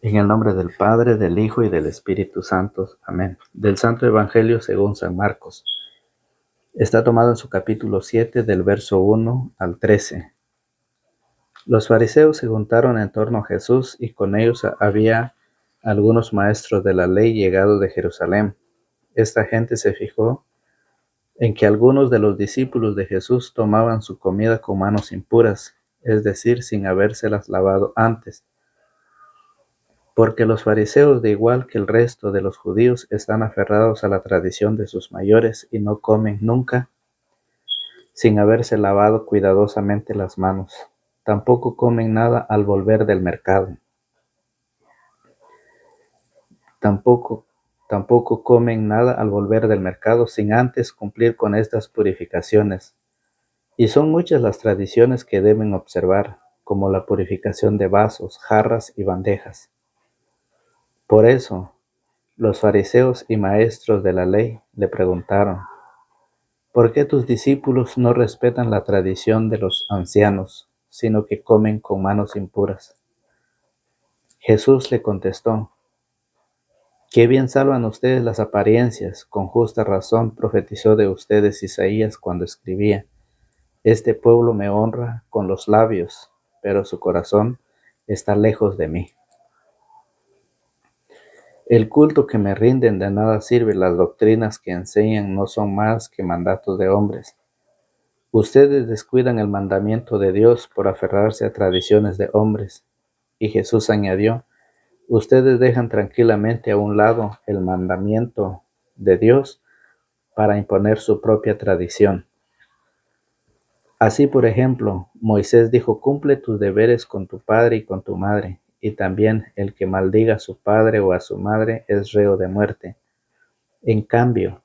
En el nombre del Padre, del Hijo y del Espíritu Santo. Amén. Del Santo Evangelio según San Marcos. Está tomado en su capítulo 7, del verso 1 al 13. Los fariseos se juntaron en torno a Jesús y con ellos había algunos maestros de la ley llegados de Jerusalén. Esta gente se fijó en que algunos de los discípulos de Jesús tomaban su comida con manos impuras, es decir, sin habérselas lavado antes. Porque los fariseos, de igual que el resto de los judíos, están aferrados a la tradición de sus mayores y no comen nunca sin haberse lavado cuidadosamente las manos. Tampoco comen nada al volver del mercado. Tampoco comen nada al volver del mercado sin antes cumplir con estas purificaciones. Y son muchas las tradiciones que deben observar, como la purificación de vasos, jarras y bandejas. Por eso, los fariseos y maestros de la ley le preguntaron: ¿por qué tus discípulos no respetan la tradición de los ancianos, sino que comen con manos impuras? Jesús le contestó: qué bien salvan ustedes las apariencias, con justa razón profetizó de ustedes Isaías cuando escribía: este pueblo me honra con los labios, pero su corazón está lejos de mí. El culto que me rinden de nada sirve, las doctrinas que enseñan no son más que mandatos de hombres. Ustedes descuidan el mandamiento de Dios por aferrarse a tradiciones de hombres. Y Jesús añadió: ustedes dejan tranquilamente a un lado el mandamiento de Dios para imponer su propia tradición. Así, por ejemplo, Moisés dijo: cumple tus deberes con tu padre y con tu madre, y también el que maldiga a su padre o a su madre es reo de muerte. En cambio,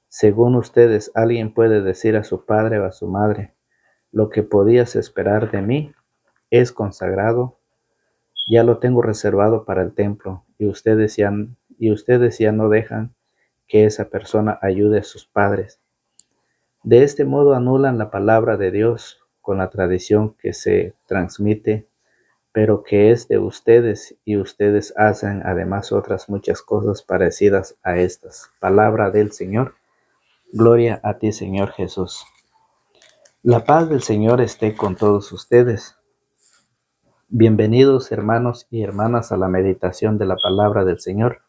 según ustedes, alguien puede decir a su padre o a su madre: lo que podías esperar de mí es consagrado, ya lo tengo reservado para el templo, y ustedes ya no dejan que esa persona ayude a sus padres. De este modo anulan la palabra de Dios con la tradición que se transmite, pero que es de ustedes, y ustedes hacen además otras muchas cosas parecidas a estas. Palabra del Señor. Gloria a ti, Señor Jesús. La paz del Señor esté con todos ustedes. Bienvenidos, hermanos y hermanas, a la meditación de la palabra del Señor.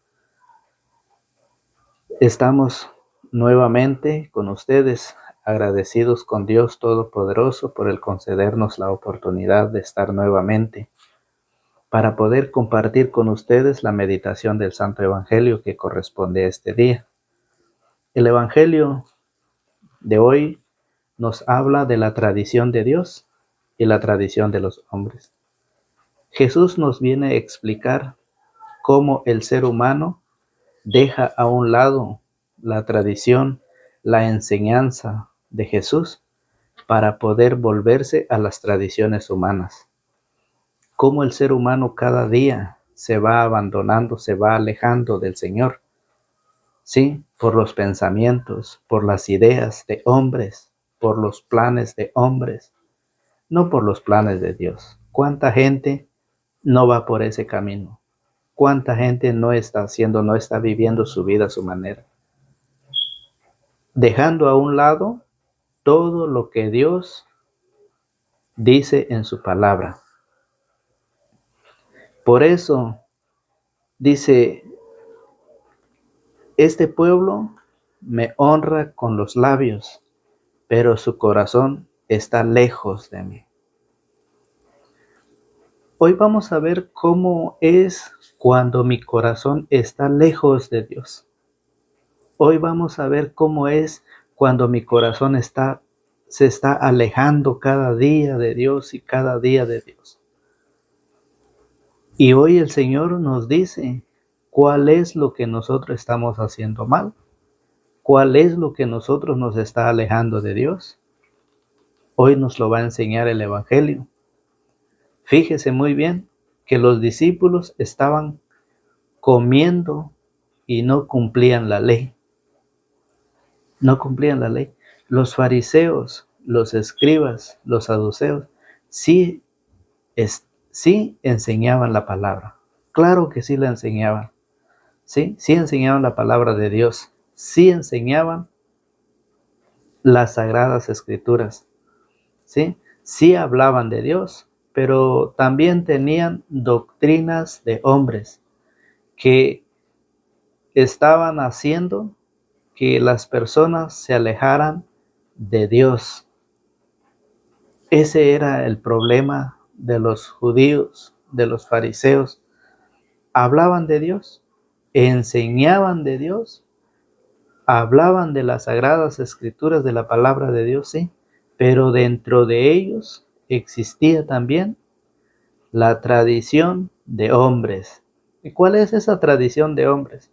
Estamos nuevamente con ustedes, agradecidos con Dios Todopoderoso por el concedernos la oportunidad de estar nuevamente para poder compartir con ustedes la meditación del Santo Evangelio que corresponde a este día. El Evangelio de hoy nos habla de la tradición de Dios y la tradición de los hombres. Jesús nos viene a explicar cómo el ser humano deja a un lado la tradición, la enseñanza de Jesús para poder volverse a las tradiciones humanas. Cómo el ser humano cada día se va abandonando, se va alejando del Señor. Sí, por los pensamientos, por las ideas de hombres, por los planes de hombres, no por los planes de Dios. ¿Cuánta gente no va por ese camino? ¿Cuánta gente no está viviendo su vida a su manera? Dejando a un lado todo lo que Dios dice en su palabra. Por eso dice: este pueblo me honra con los labios, pero su corazón está lejos de mí. Hoy vamos a ver cómo es cuando mi corazón está lejos de Dios. Hoy vamos a ver cómo es cuando mi corazón se está alejando cada día de Dios y cada día de Dios. Y hoy el Señor nos dice cuál es lo que nosotros estamos haciendo mal, cuál es lo que nosotros nos está alejando de Dios. Hoy nos lo va a enseñar el Evangelio. Fíjese muy bien que los discípulos estaban comiendo y no cumplían la ley. No cumplían la ley. Los fariseos, los escribas, los saduceos, sí enseñaban la palabra. Claro que sí la enseñaban, ¿sí? Sí enseñaban la palabra de Dios, sí enseñaban las sagradas escrituras, ¿sí? Sí hablaban de Dios, pero también tenían doctrinas de hombres que estaban haciendo que las personas se alejaran de Dios. Ese era el problema de los judíos, de los fariseos. Hablaban de Dios, enseñaban de Dios, hablaban de las sagradas escrituras, de la palabra de Dios, sí, pero dentro de ellos existía también la tradición de hombres. ¿Y cuál es esa tradición de hombres?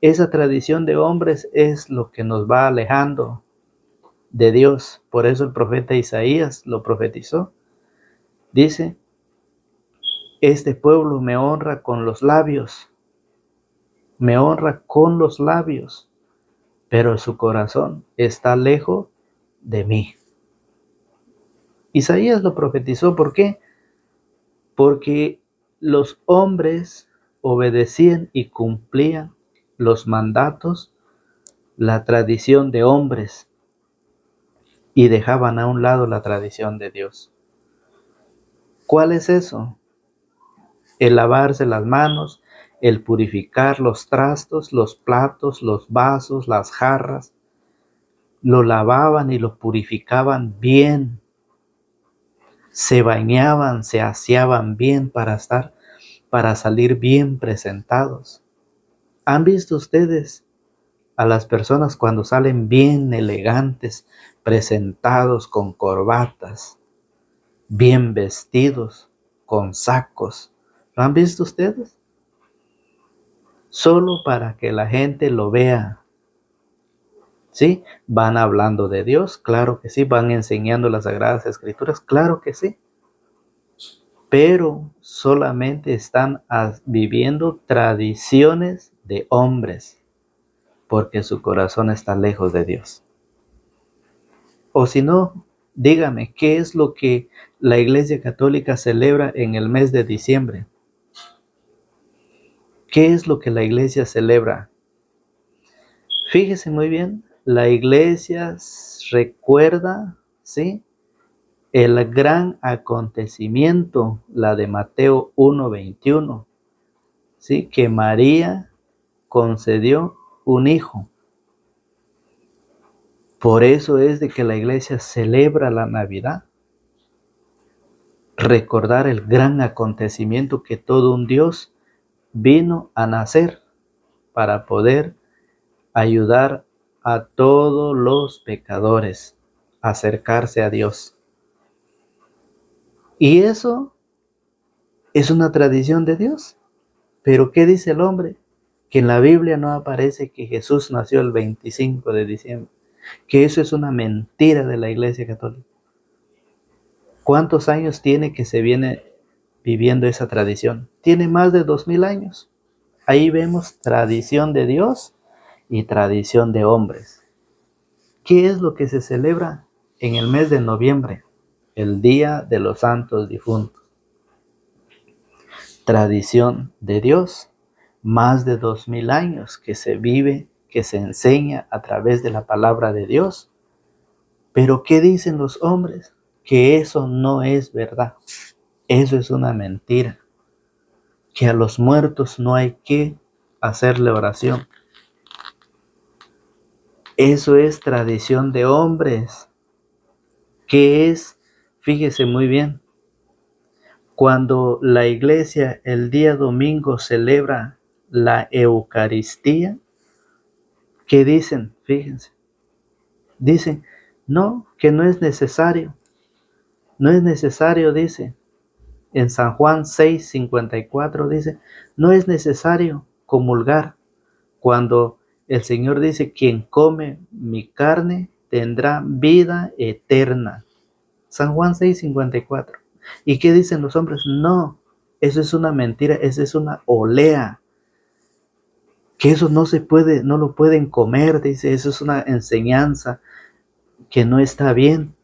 Esa tradición de hombres es lo que nos va alejando de Dios. Por eso el profeta Isaías lo profetizó. Dice, este pueblo me honra con los labios, me honra con los labios, pero su corazón está lejos de mí. Isaías lo profetizó, ¿por qué? Porque los hombres obedecían y cumplían los mandatos, la tradición de hombres, y dejaban a un lado la tradición de Dios. ¿Cuál es eso? El lavarse las manos, el purificar los trastos, los platos, los vasos, las jarras, lo lavaban y lo purificaban bien, se bañaban, se aseaban bien para salir bien presentados. ¿Han visto ustedes a las personas cuando salen bien elegantes, presentados con corbatas, bien vestidos, con sacos? ¿Lo han visto ustedes? Solo para que la gente lo vea. ¿Sí? ¿Van hablando de Dios? Claro que sí. ¿Van enseñando las Sagradas Escrituras? Claro que sí. Pero solamente están viviendo tradiciones de hombres, porque su corazón está lejos de Dios. O si no, dígame, ¿qué es lo que la Iglesia Católica celebra en el mes de diciembre? ¿Qué es lo que la Iglesia celebra? Fíjese muy bien, la Iglesia recuerda, ¿sí?, el gran acontecimiento, la de Mateo 1:21, ¿sí?, que María concedió un hijo. Por eso es de que la Iglesia celebra la Navidad. Recordar el gran acontecimiento que todo un Dios vino a nacer para poder ayudar a todos los pecadores a acercarse a Dios. Y eso es una tradición de Dios. Pero ¿qué dice el hombre? Que en la Biblia no aparece que Jesús nació el 25 de diciembre. Que eso es una mentira de la Iglesia Católica. ¿Cuántos años tiene que se viene viviendo esa tradición? Tiene más de 2000 años. Ahí vemos tradición de Dios y tradición de hombres. ¿Qué es lo que se celebra en el mes de noviembre? El Día de los Santos Difuntos. Tradición de Dios. Más de 2000 años que se vive, que se enseña a través de la palabra de Dios. Pero ¿qué dicen los hombres? Que eso no es verdad. Eso es una mentira. Que a los muertos no hay que hacerle oración. Eso es tradición de hombres. ¿Qué es? Fíjese muy bien. Cuando la iglesia el día domingo celebra la Eucaristía, ¿qué dicen? Fíjense. Dicen, no, que no es necesario. No es necesario, dice. En San Juan 6:54 dice, no es necesario comulgar. Cuando el Señor dice, quien come mi carne tendrá vida eterna. San Juan 6:54. ¿Y qué dicen los hombres? No, eso es una mentira, eso es una olea. Que eso no se puede, no lo pueden comer, dice, eso es una enseñanza que no está bien.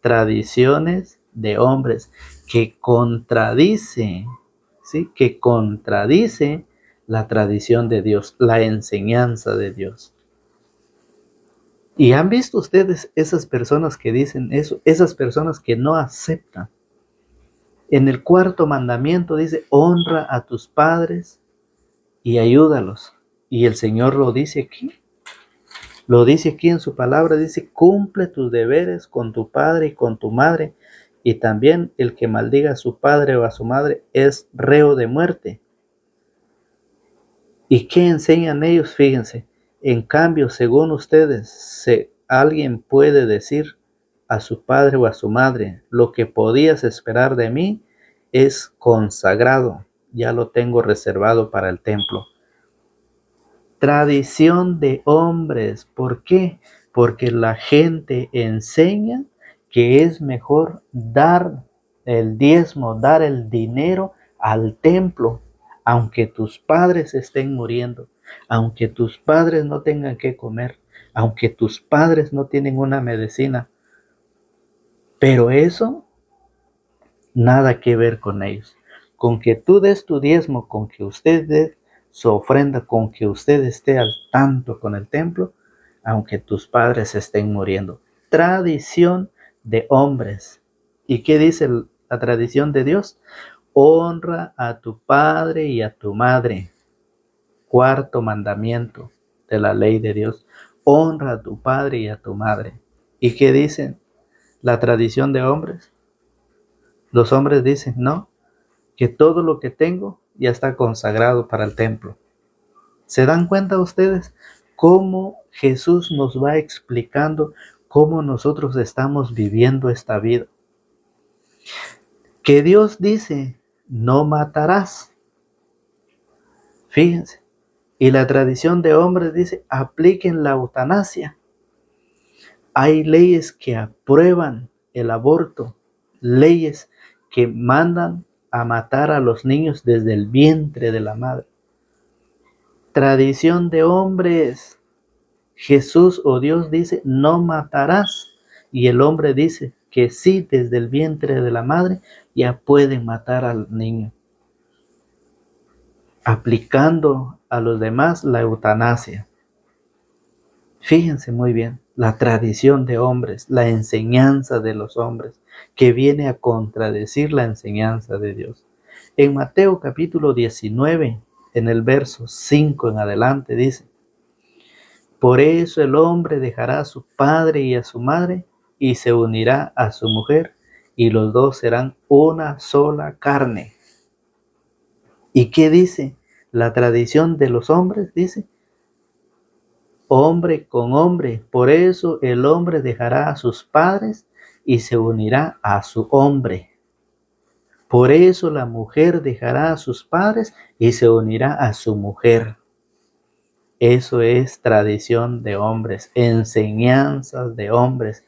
Tradiciones de hombres que contradice, ¿sí? Que contradice la tradición de Dios, la enseñanza de Dios. ¿Y han visto ustedes esas personas que dicen eso? Esas personas que no aceptan. En el cuarto mandamiento dice, honra a tus padres y ayúdalos. Y el Señor lo dice aquí. Lo dice aquí en su palabra. Dice, cumple tus deberes con tu padre y con tu madre. Y también el que maldiga a su padre o a su madre es reo de muerte. ¿Y qué enseñan ellos? Fíjense. En cambio, según ustedes, alguien puede decir a su padre o a su madre, lo que podías esperar de mí es consagrado, ya lo tengo reservado para el templo. Tradición de hombres. ¿Por qué? Porque la gente enseña que es mejor dar el diezmo, dar el dinero al templo, aunque tus padres estén muriendo, aunque tus padres no tengan que comer, aunque tus padres no tienen una medicina. Pero eso, nada que ver con ellos. Con que tú des tu diezmo, con que usted dé su ofrenda, con que usted esté al tanto con el templo, aunque tus padres estén muriendo. Tradición de hombres. ¿Y qué dice la tradición de Dios? Honra a tu padre y a tu madre. Cuarto mandamiento de la ley de Dios. Honra a tu padre y a tu madre. ¿Y qué dicen la tradición de hombres? Los hombres dicen, no, que todo lo que tengo ya está consagrado para el templo. ¿Se dan cuenta ustedes cómo Jesús nos va explicando cómo nosotros estamos viviendo esta vida? Que Dios dice, no matarás. Fíjense. Y la tradición de hombres dice, apliquen la eutanasia. Hay leyes que aprueban el aborto, leyes que mandan a matar a los niños desde el vientre de la madre. Tradición de hombres. Jesús o Dios dice, no matarás. Y el hombre dice que sí, desde el vientre de la madre ya pueden matar al niño. Aplicando a los demás la eutanasia. Fíjense muy bien, la tradición de hombres, la enseñanza de los hombres, que viene a contradecir la enseñanza de Dios. En Mateo capítulo 19, en el verso 5 en adelante, dice, por eso el hombre dejará a su padre y a su madre y se unirá a su mujer y los dos serán una sola carne. ¿Y qué dice? La tradición de los hombres dice, hombre con hombre. Por eso el hombre dejará a sus padres y se unirá a su hombre. Por eso la mujer dejará a sus padres y se unirá a su mujer. Eso es tradición de hombres, enseñanzas de hombres.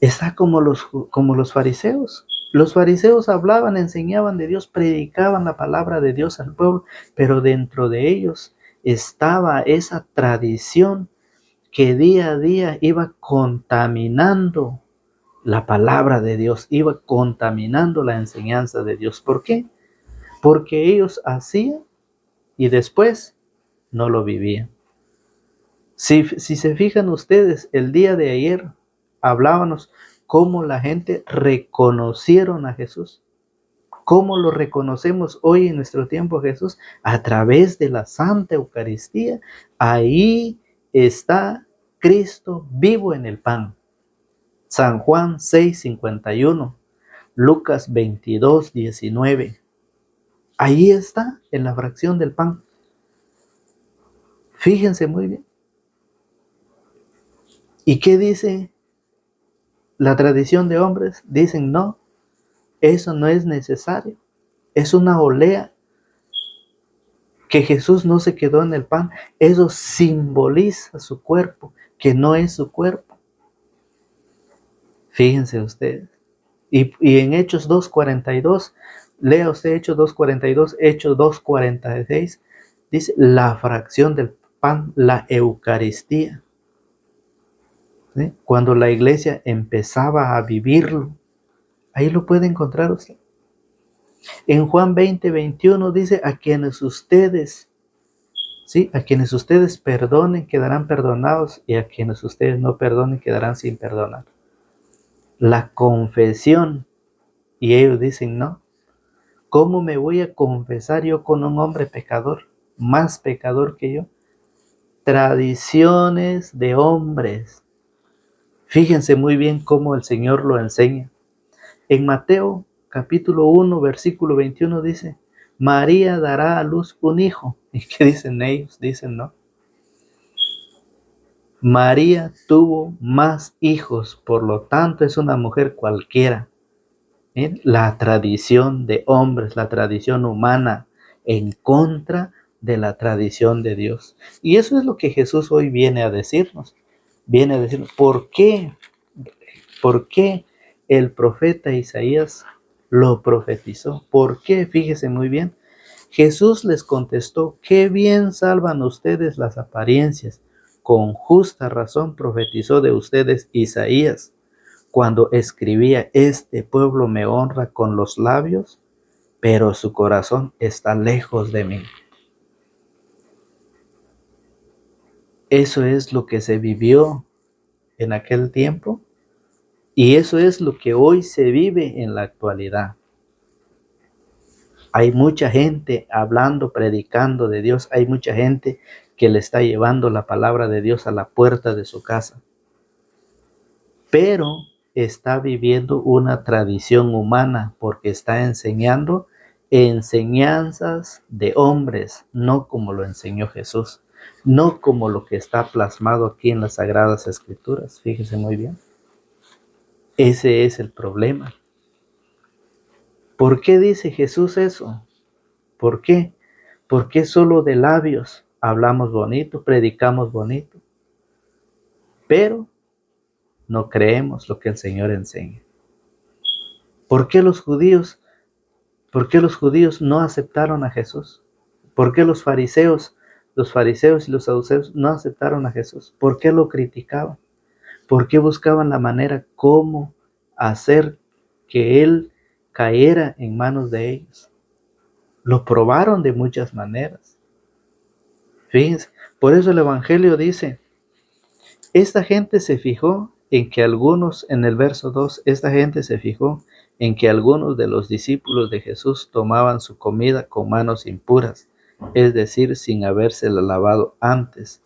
Está como los fariseos. Los fariseos hablaban, enseñaban de Dios, predicaban la palabra de Dios al pueblo, pero dentro de ellos estaba esa tradición que día a día iba contaminando la palabra de Dios, iba contaminando la enseñanza de Dios. ¿Por qué? Porque ellos hacían y después no lo vivían. Si se fijan ustedes, el día de ayer hablábamos cómo la gente reconocieron a Jesús. ¿Cómo lo reconocemos hoy en nuestro tiempo a Jesús? A través de la Santa Eucaristía. Ahí está Cristo vivo en el pan. San Juan 6:51, Lucas 22:19. Ahí está en la fracción del pan. Fíjense muy bien. ¿Y qué dice la tradición de hombres? Dicen, no, eso no es necesario. Es una olea que Jesús no se quedó en el pan. Eso simboliza su cuerpo, que no es su cuerpo. Fíjense ustedes. Y en Hechos 2:42, lea usted Hechos 2:42, Hechos 2:46, dice la fracción del pan, la Eucaristía. ¿Sí? Cuando la iglesia empezaba a vivirlo, ahí lo puede encontrar usted. En Juan 20:21 dice, a quienes ustedes, ¿sí? A quienes ustedes perdonen quedarán perdonados y a quienes ustedes no perdonen quedarán sin perdonar. La confesión. Y ellos dicen, no, ¿cómo me voy a confesar yo con un hombre pecador, más pecador que yo? Tradiciones de hombres. Fíjense muy bien cómo el Señor lo enseña. En Mateo capítulo 1, versículo 21 dice, María dará a luz un hijo. ¿Y qué dicen ellos? Dicen, no. María tuvo más hijos, por lo tanto es una mujer cualquiera. ¿Ven? La tradición de hombres, la tradición humana, en contra de la tradición de Dios. Y eso es lo que Jesús hoy viene a decirnos. Viene a decirnos, ¿por qué? ¿Por qué el profeta Isaías lo profetizó? ¿Por qué? Fíjese muy bien. Jesús les contestó, qué bien salvan ustedes las apariencias. Con justa razón profetizó de ustedes Isaías cuando escribía, este pueblo me honra con los labios, pero su corazón está lejos de mí. Eso es lo que se vivió en aquel tiempo y eso es lo que hoy se vive en la actualidad. Hay mucha gente hablando, predicando de Dios, hay mucha gente que le está llevando la palabra de Dios a la puerta de su casa, pero está viviendo una tradición humana porque está enseñando enseñanzas de hombres, no como lo enseñó Jesús, no como lo que está plasmado aquí en las Sagradas Escrituras. Fíjese muy bien. Ese es el problema. ¿Por qué dice Jesús eso? ¿Por qué? Porque solo de labios hablamos bonito, predicamos bonito, pero no creemos lo que el Señor enseña. ¿Por qué los judíos no aceptaron a Jesús? ¿Por qué los fariseos y los saduceos no aceptaron a Jesús? ¿Por qué lo criticaban? ¿Por qué buscaban la manera cómo hacer que Él cayera en manos de ellos? Lo probaron de muchas maneras. Fíjense, por eso el Evangelio dice, esta gente se fijó en que algunos, en el verso 2, esta gente se fijó en que algunos de los discípulos de Jesús tomaban su comida con manos impuras, es decir, sin habérsela lavado antes,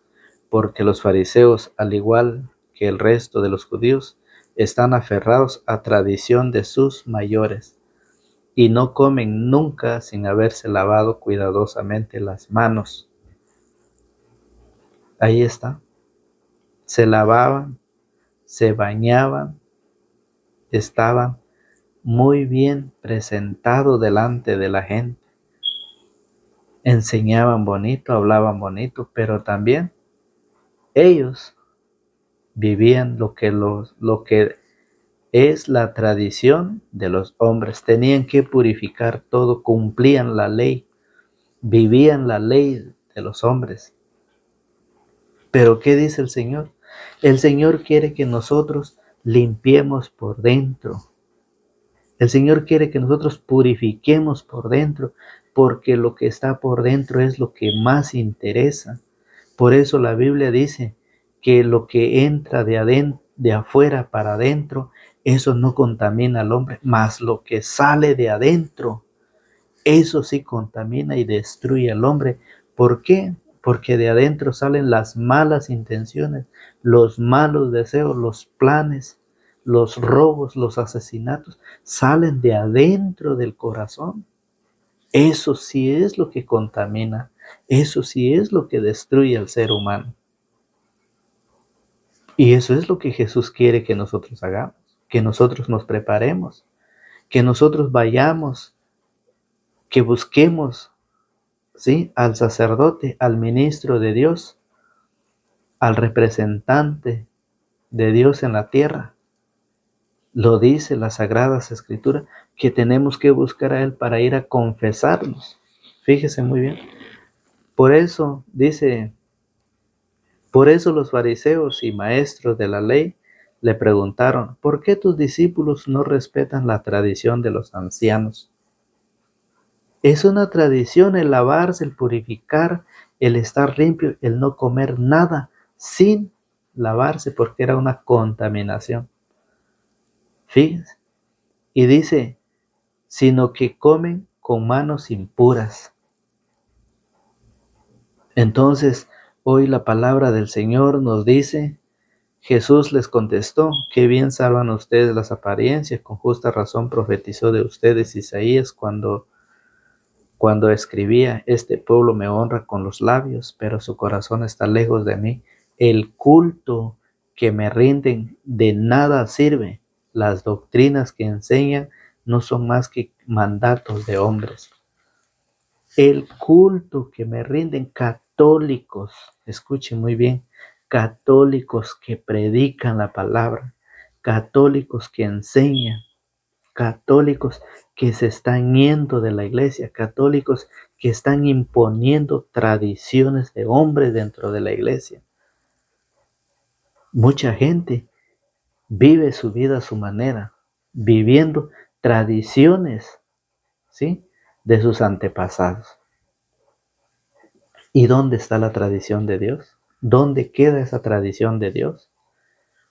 porque los fariseos, al igual que el resto de los judíos, están aferrados a tradición de sus mayores y no comen nunca sin haberse lavado cuidadosamente las manos. Ahí está. Se lavaban, se bañaban, estaban muy bien presentados delante de la gente. Enseñaban bonito, hablaban bonito, pero también ellos vivían lo que es la tradición de los hombres. Tenían que purificar todo, cumplían la ley, vivían la ley de los hombres. Pero ¿qué dice el Señor? El Señor quiere que nosotros limpiemos por dentro. El Señor quiere que nosotros purifiquemos por dentro, porque lo que está por dentro es lo que más interesa. Por eso la Biblia dice que lo que entra de afuera para adentro, eso no contamina al hombre, mas lo que sale de adentro, eso sí contamina y destruye al hombre. ¿Por qué? Porque de adentro salen las malas intenciones, los malos deseos, los planes, los robos, los asesinatos, salen de adentro del corazón. Eso sí es lo que contamina, eso sí es lo que destruye al ser humano. Y eso es lo que Jesús quiere que nosotros hagamos, que nosotros nos preparemos, que nosotros vayamos, que busquemos, ¿sí?, al sacerdote, al ministro de Dios, al representante de Dios en la tierra. Lo dice las Sagradas Escrituras, que tenemos que buscar a Él para ir a confesarnos. Fíjese muy bien. Por eso dice, por eso los fariseos y maestros de la ley le preguntaron, ¿por qué tus discípulos no respetan la tradición de los ancianos? Es una tradición el lavarse, el purificar, el estar limpio, el no comer nada sin lavarse porque era una contaminación. Fíjense. Y dice, sino que comen con manos impuras. Entonces, hoy la palabra del Señor nos dice, Jesús les contestó, qué bien salvan ustedes las apariencias, con justa razón profetizó de ustedes Isaías cuando escribía, este pueblo me honra con los labios, pero su corazón está lejos de mí. El culto que me rinden de nada sirve. Las doctrinas que enseñan no son más que mandatos de hombres. El culto que me rinden católicos, escuchen muy bien, católicos que predican la palabra, católicos que enseñan, católicos que se están yendo de la iglesia, católicos que están imponiendo tradiciones de hombres dentro de la iglesia. Mucha gente vive su vida a su manera, viviendo tradiciones, ¿sí?, de sus antepasados. ¿Y dónde está la tradición de Dios? ¿Dónde queda esa tradición de Dios?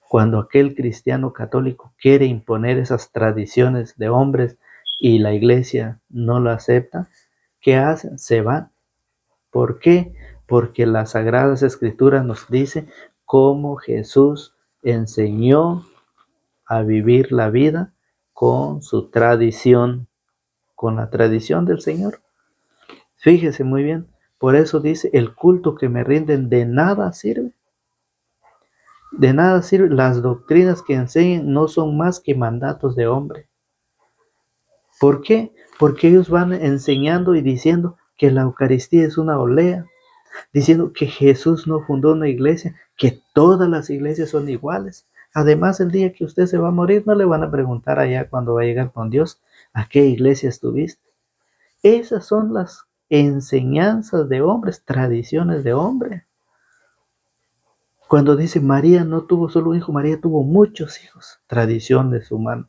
Cuando aquel cristiano católico quiere imponer esas tradiciones de hombres y la iglesia no lo acepta, ¿qué hacen? Se van. ¿Por qué? Porque las Sagradas Escrituras nos dicen cómo Jesús enseñó a vivir la vida con su tradición, con la tradición del Señor. Fíjese muy bien, por eso dice, el culto que me rinden de nada sirve. De nada sirve, las doctrinas que enseñan no son más que mandatos de hombre. ¿Por qué? Porque ellos van enseñando y diciendo que la Eucaristía es una olea, diciendo que Jesús no fundó una iglesia, que todas las iglesias son iguales. Además, el día que usted se va a morir, no le van a preguntar allá cuando va a llegar con Dios, ¿a qué iglesia estuviste? Esas son las enseñanzas de hombres, tradiciones de hombres. Cuando dice María no tuvo solo un hijo, María tuvo muchos hijos, tradiciones humanas.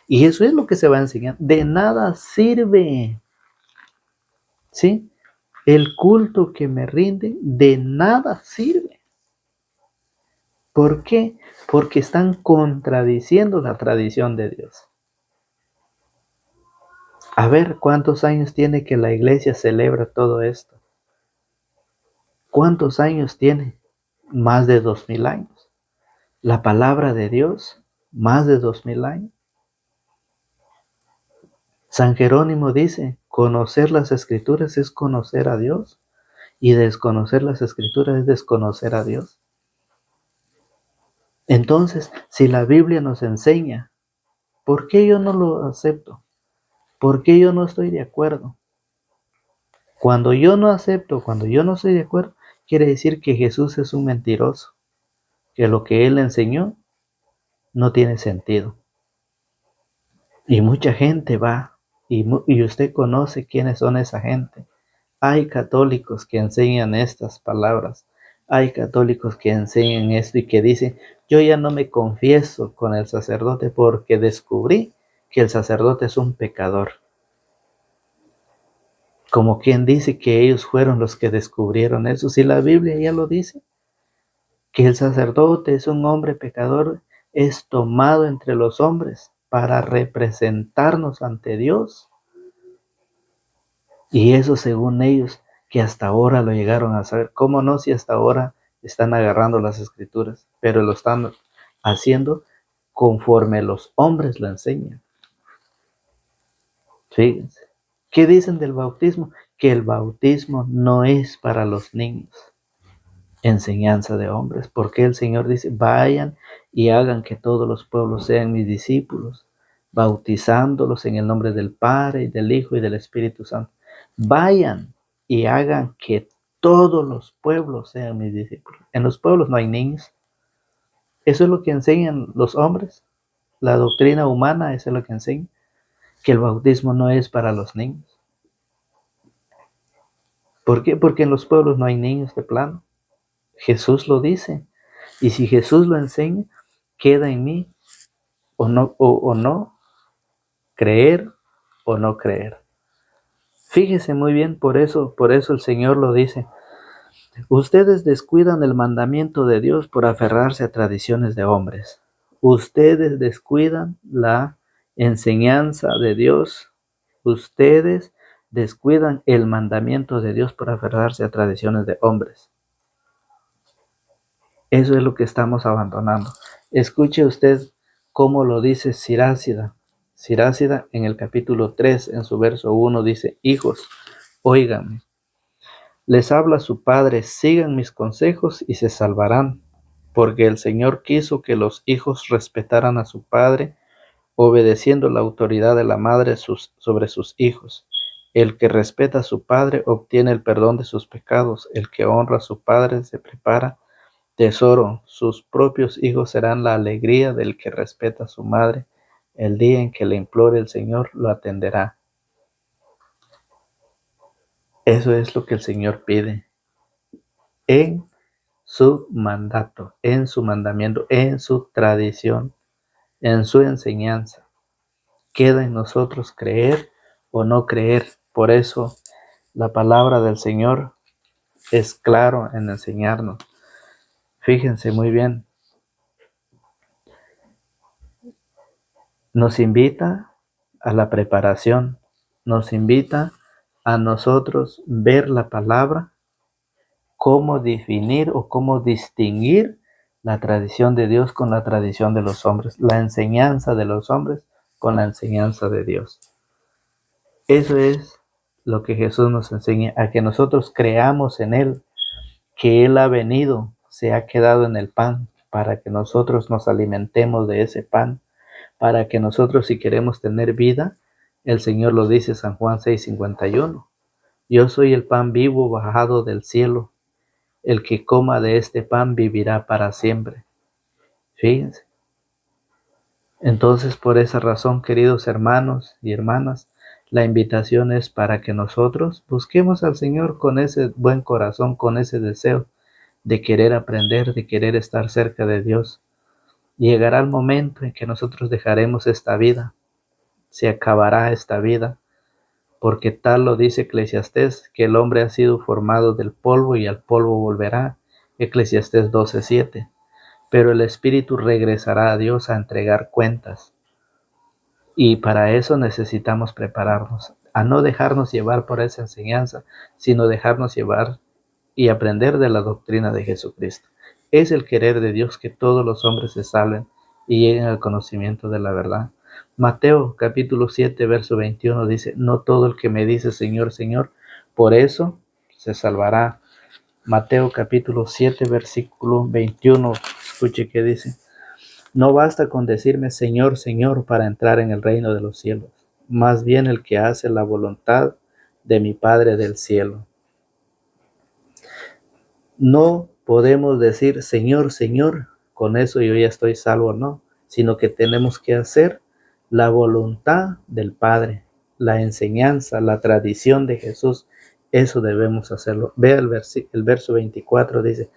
Y eso es lo que se va a enseñar. De nada sirve, ¿sí? El culto que me rinde de nada sirve. ¿Por qué? Porque están contradiciendo la tradición de Dios. A ver, ¿cuántos años tiene que la iglesia celebra todo esto? ¿Cuántos años tiene? Más de 2000 años. La palabra de Dios, más de 2000 años. San Jerónimo dice, conocer las Escrituras es conocer a Dios y desconocer las Escrituras es desconocer a Dios. Entonces, si la Biblia nos enseña, ¿por qué yo no lo acepto? ¿Por qué yo no estoy de acuerdo? Cuando yo no acepto, cuando yo no estoy de acuerdo, quiere decir que Jesús es un mentiroso, que lo que Él enseñó no tiene sentido. Y mucha gente va, y usted conoce quiénes son esa gente. Hay católicos que enseñan estas palabras. Hay católicos que enseñan esto y que dicen, yo ya no me confieso con el sacerdote porque descubrí que el sacerdote es un pecador. Como quien dice que ellos fueron los que descubrieron eso. Si la Biblia ya lo dice, que el sacerdote es un hombre pecador, es tomado entre los hombres para representarnos ante Dios. Y eso según ellos, que hasta ahora lo llegaron a saber. ¿Cómo no si hasta ahora están agarrando las escrituras? Pero lo están haciendo conforme los hombres lo enseñan. Fíjense. ¿Qué dicen del bautismo? Que el bautismo no es para los niños. Enseñanza de hombres. Porque el Señor dice, vayan y hagan que todos los pueblos sean mis discípulos, bautizándolos en el nombre del Padre, y del Hijo y del Espíritu Santo. Vayan y hagan que todos los pueblos sean mis discípulos. En los pueblos no hay niños. Eso es lo que enseñan los hombres. La doctrina humana, eso es lo que enseña. Que el bautismo no es para los niños. ¿Por qué? Porque en los pueblos no hay niños de plano. Jesús lo dice. Y si Jesús lo enseña, queda en mí o no creer o no creer. Fíjese muy bien, por eso el Señor lo dice. Ustedes descuidan el mandamiento de Dios por aferrarse a tradiciones de hombres. Ustedes descuidan la enseñanza de Dios. Ustedes descuidan el mandamiento de Dios por aferrarse a tradiciones de hombres. Eso es lo que estamos abandonando. Escuche usted cómo lo dice Sirácida. Sirácida en el capítulo 3, en su verso 1, dice: hijos, óiganme. Les habla su padre: sigan mis consejos y se salvarán, porque el Señor quiso que los hijos respetaran a su padre, obedeciendo la autoridad de la madre sobre sus hijos. El que respeta a su padre obtiene el perdón de sus pecados. El que honra a su padre se prepara tesoro. Sus propios hijos serán la alegría del que respeta a su madre. El día en que le implore el Señor lo atenderá. Eso es lo que el Señor pide en su mandato, en su mandamiento, en su tradición, en su enseñanza. Queda en nosotros creer o no creer. Por eso la palabra del Señor es claro en enseñarnos. Fíjense muy bien, nos invita a la preparación, nos invita a nosotros ver la palabra, cómo definir o cómo distinguir la tradición de Dios con la tradición de los hombres, la enseñanza de los hombres con la enseñanza de Dios. Eso es lo que Jesús nos enseña, a que nosotros creamos en Él, que Él ha venido, se ha quedado en el pan, para que nosotros nos alimentemos de ese pan, para que nosotros, si queremos tener vida, el Señor lo dice San Juan 6:51, yo soy el pan vivo bajado del cielo, el que coma de este pan vivirá para siempre. Fíjense. Entonces, por esa razón, queridos hermanos y hermanas, la invitación es para que nosotros busquemos al Señor con ese buen corazón, con ese deseo de querer aprender, de querer estar cerca de Dios. Llegará el momento en que nosotros dejaremos esta vida, se acabará esta vida, porque tal lo dice Eclesiastés, que el hombre ha sido formado del polvo y al polvo volverá. Eclesiastés 12:7. Pero el espíritu regresará a Dios a entregar cuentas. Y para eso necesitamos prepararnos, a no dejarnos llevar por esa enseñanza, sino dejarnos llevar y aprender de la doctrina de Jesucristo. Es el querer de Dios que todos los hombres se salven y lleguen al conocimiento de la verdad. Mateo capítulo 7, verso 21 dice: no todo el que me dice Señor, Señor, por eso se salvará. Mateo capítulo 7, versículo 21, escuche qué dice: no basta con decirme Señor, Señor para entrar en el reino de los cielos, más bien el que hace la voluntad de mi Padre del cielo. No podemos decir Señor, Señor, con eso yo ya estoy salvo, no, sino que tenemos que hacer la voluntad del Padre, la enseñanza, la tradición de Jesús, eso debemos hacerlo. Vea el verso 24, dice: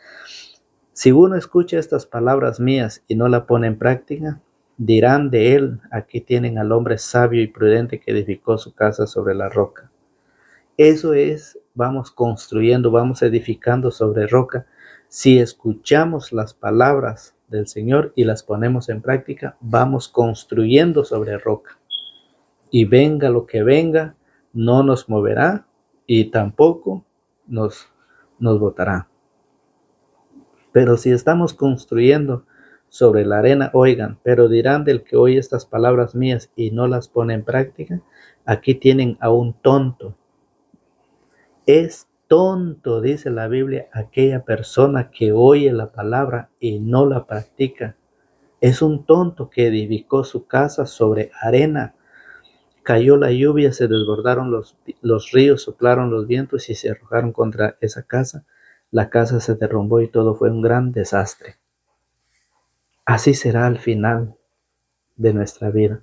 si uno escucha estas palabras mías y no la pone en práctica, dirán de él: aquí tienen al hombre sabio y prudente que edificó su casa sobre la roca. Eso es, vamos construyendo, vamos edificando sobre roca. Si escuchamos las palabras del Señor y las ponemos en práctica, vamos construyendo sobre roca. Y venga lo que venga, no nos moverá y tampoco nos botará. Pero si estamos construyendo sobre la arena, oigan, pero dirán del que oye estas palabras mías y no las pone en práctica, aquí tienen a un tonto. Es tonto, dice la Biblia, aquella persona que oye la palabra y no la practica. Es un tonto que edificó su casa sobre arena. Cayó la lluvia, se desbordaron los ríos, soplaron los vientos y se arrojaron contra esa casa. La casa se derrumbó y todo fue un gran desastre. Así será al final de nuestra vida.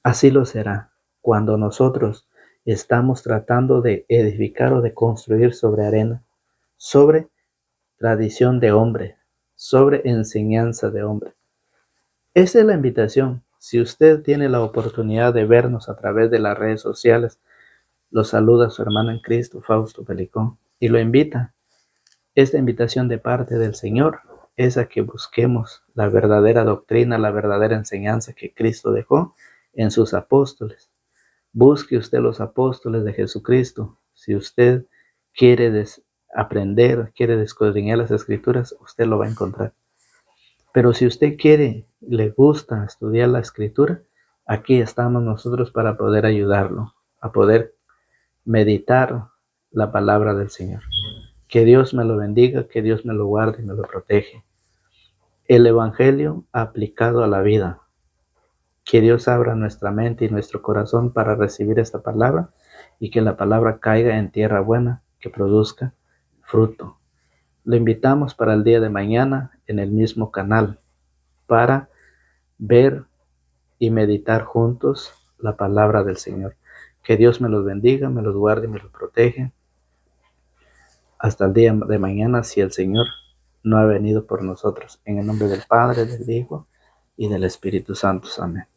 Así lo será cuando nosotros estamos tratando de edificar o de construir sobre arena, sobre tradición de hombre, sobre enseñanza de hombre. Esa es la invitación. Si usted tiene la oportunidad de vernos a través de las redes sociales, Lo saluda su hermano en Cristo, Fausto Pelicón, y lo invita. Esta invitación de parte del Señor es a que busquemos la verdadera doctrina, la verdadera enseñanza que Cristo dejó en sus apóstoles. Busque usted los apóstoles de Jesucristo. Si usted quiere aprender, quiere escudriñar las Escrituras, usted lo va a encontrar. Pero si usted quiere, le gusta estudiar la Escritura, aquí estamos nosotros para poder ayudarlo, a poder meditar la palabra del Señor. Que Dios me lo bendiga, que Dios me lo guarde y me lo protege. El Evangelio aplicado a la vida. Que Dios abra nuestra mente y nuestro corazón para recibir esta palabra y que la palabra caiga en tierra buena, que produzca fruto. Lo invitamos para el día de mañana en el mismo canal para ver y meditar juntos la palabra del Señor. Que Dios me los bendiga, me los guarde y me los protege. Hasta el día de mañana, si el Señor no ha venido por nosotros. En el nombre del Padre, del Hijo y del Espíritu Santo. Amén.